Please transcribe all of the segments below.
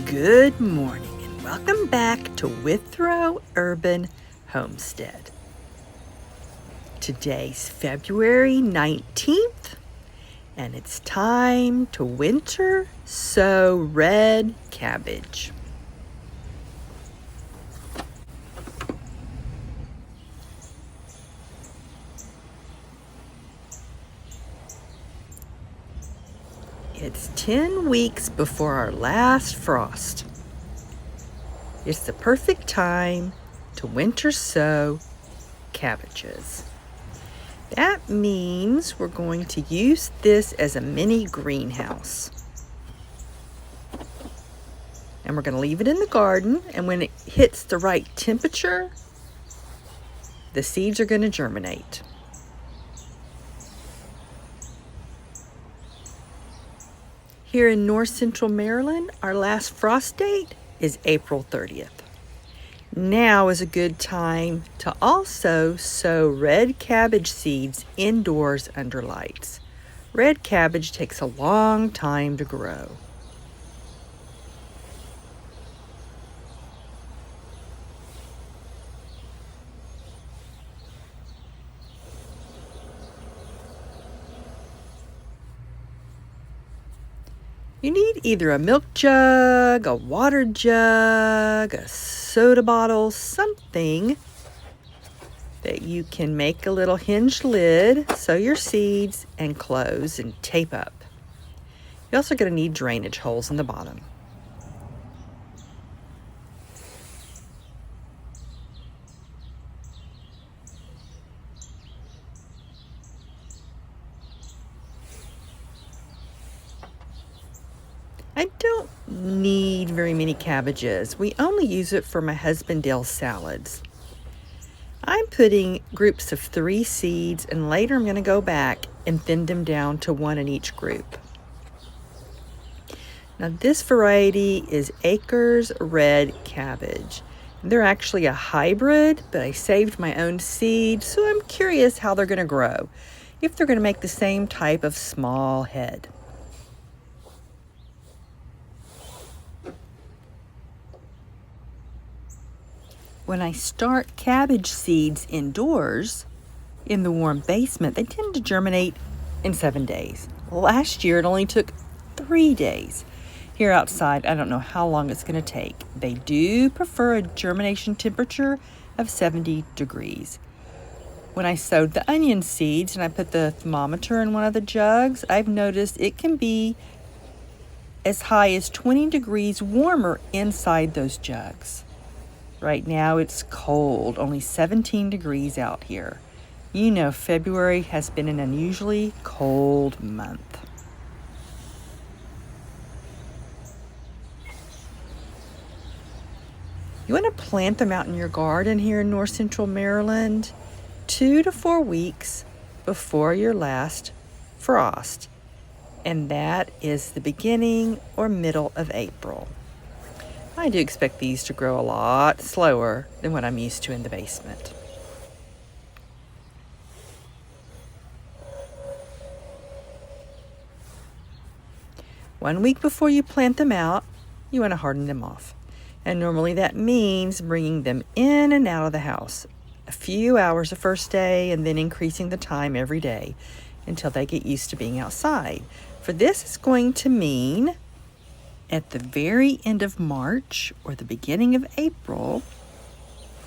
Good morning and welcome back to Withrow Urban Homestead. Today's February 19th and it's time to winter sow red cabbage. It's 10 weeks before our last frost. It's the perfect time to winter sow cabbages. That means we're going to use this as a mini greenhouse. And we're going to leave it in the garden, and when it hits the right temperature, the seeds are going to germinate. Here in north central Maryland, our last frost date is April 30th. Now is a good time to also sow red cabbage seeds indoors under lights. Red cabbage takes a long time to grow. You need either a milk jug, a water jug, a soda bottle, something that you can make a little hinged lid, sow your seeds, and close and tape up. You're also going to need drainage holes in the bottom. I don't need very many cabbages. We only use it for my husband Dale's salads. I'm putting groups of 3 seeds, and later I'm going to go back and thin them down to 1 in each group. Now this variety is Acres Red Cabbage. They're actually a hybrid, but I saved my own seed, so I'm curious how they're going to grow, if they're going to make the same type of small head. When I start cabbage seeds indoors in the warm basement, they tend to germinate in 7 days. Last year, it only took 3 days. Here outside, I don't know how long it's going to take. They do prefer a germination temperature of 70 degrees. When I sowed the onion seeds and I put the thermometer in one of the jugs, I've noticed it can be as high as 20 degrees warmer inside those jugs. Right now it's cold, only 17 degrees out here. You know, February has been an unusually cold month. You want to plant them out in your garden here in north central Maryland 2 to 4 weeks before your last frost. And that is the beginning or middle of April. I do expect these to grow a lot slower than what I'm used to in the basement. One week before you plant them out, you want to harden them off. And normally that means bringing them in and out of the house. A few hours the first day and then increasing the time every day until they get used to being outside. For this, it's going to mean at the very end of March or the beginning of April,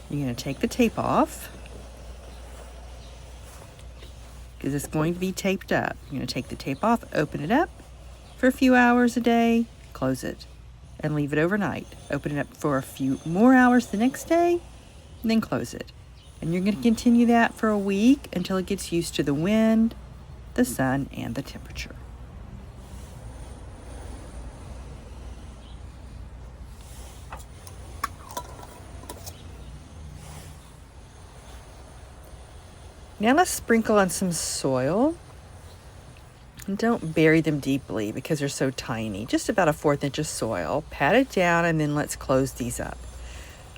you're going to take the tape off because it's going to be taped up. You're going to take the tape off, open it up for a few hours a day, close it, and leave it overnight. Open it up for a few more hours the next day, and then close it. And you're going to continue that for a week until it gets used to the wind, the sun, and the temperature. Now let's sprinkle on some soil. And don't bury them deeply because they're so tiny. Just about a 1/4 inch of soil. Pat it down and then let's close these up.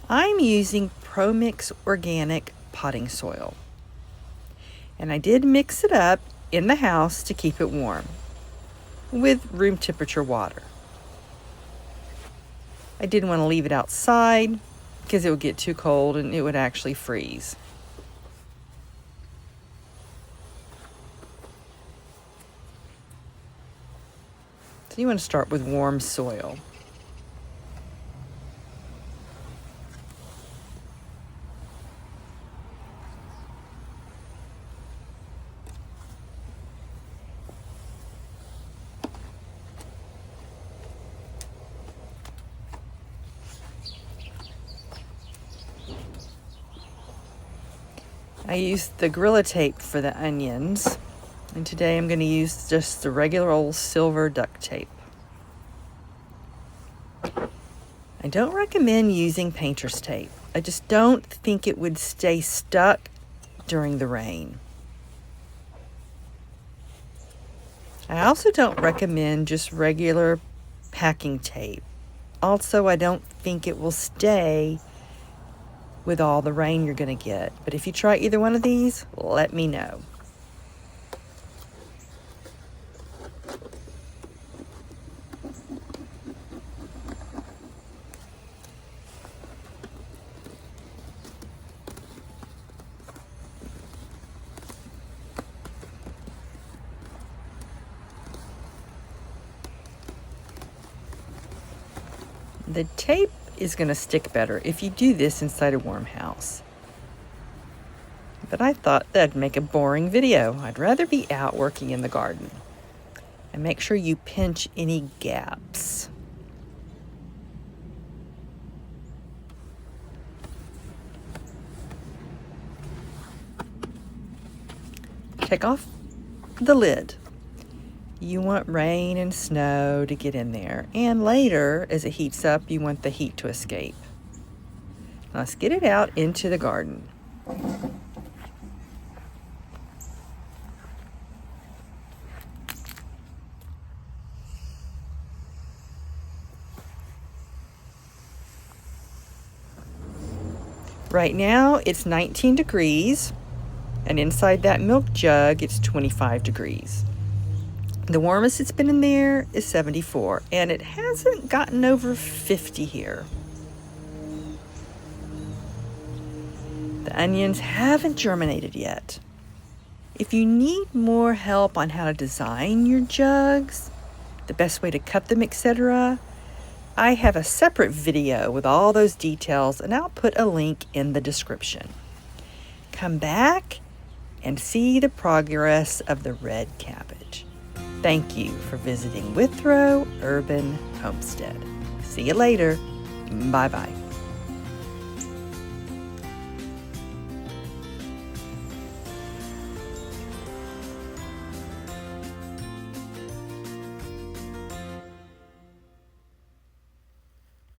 I'm using ProMix organic potting soil. And I did mix it up in the house to keep it warm with room temperature water. I didn't want to leave it outside because it would get too cold and it would actually freeze. So you want to start with warm soil. I used the Gorilla Tape for the onions, and today I'm going to use just the regular old silver duct tape. I don't recommend using painter's tape. I just don't think it would stay stuck during the rain. I also don't recommend just regular packing tape. Also, I don't think it will stay with all the rain you're going to get. But if you try either one of these, let me know. The tape is going to stick better if you do this inside a warm house. But I thought that'd make a boring video. I'd rather be out working in the garden. And make sure you pinch any gaps. Take off the lid. You want rain and snow to get in there. And later, as it heats up, you want the heat to escape. Now let's get it out into the garden. Right now, it's 19 degrees, and inside that milk jug, it's 25 degrees. The warmest it's been in there is 74, and it hasn't gotten over 50 here. The onions haven't germinated yet. If you need more help on how to design your jugs, the best way to cut them, etc., I have a separate video with all those details, and I'll put a link in the description. Come back and see the progress of the red cabbage. Thank you for visiting Withrow Urban Homestead. See you later. Bye-bye.